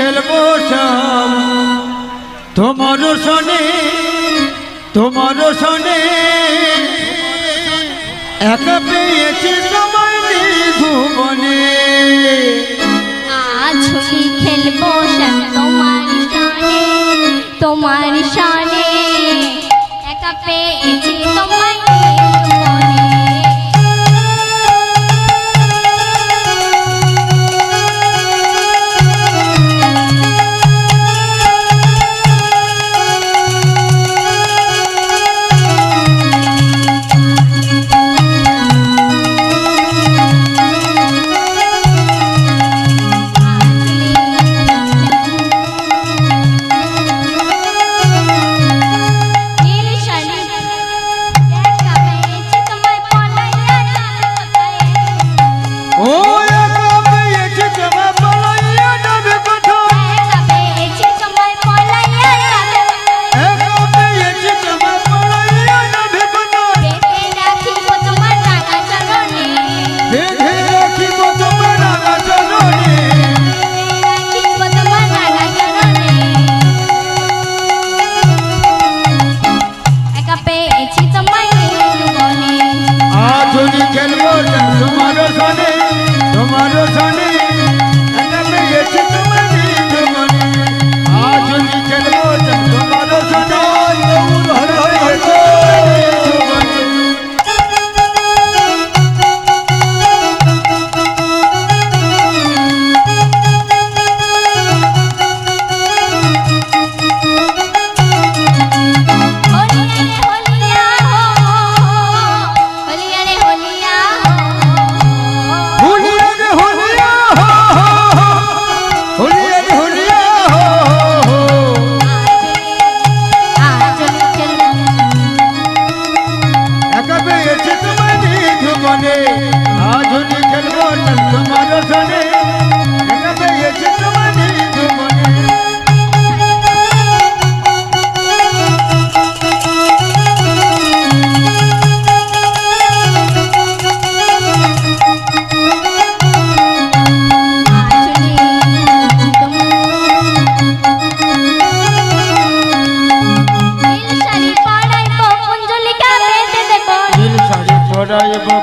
খেলবো সব তোমার শোনে একা পেয়েছি তোমার নিধুবনে আজ হোলি খেলবো সব তোমার শানে একা পেয়েছি তোমার নিধুবনে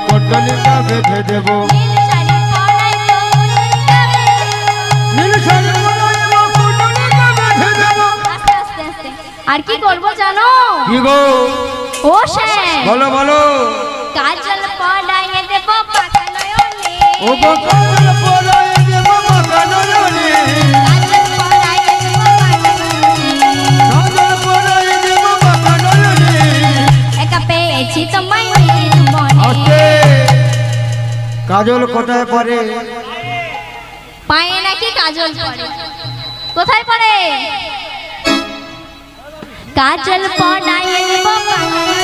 পটলিকা বেঁধে দেব আর কি করব জানো কি গো ও শ্যাম বলো বলো কাজল পড়াইয়ে দেব পাকা নয়নে ও কাজল পড়াইয়ে দেব পাকা নয়নে কাজল পড়াইয়ে দেব পাকা নয়নে কাজল পড়াইয়ে দেব পাকা নয়নে একা পেয়েছি তোমায় নিধুবনে আস্তে কাজল কোথায় পড়ে পায়ে নাকি কাজল পড়ে কোথায় পড়ে কাজল পড়াইয়ে দেব পাকা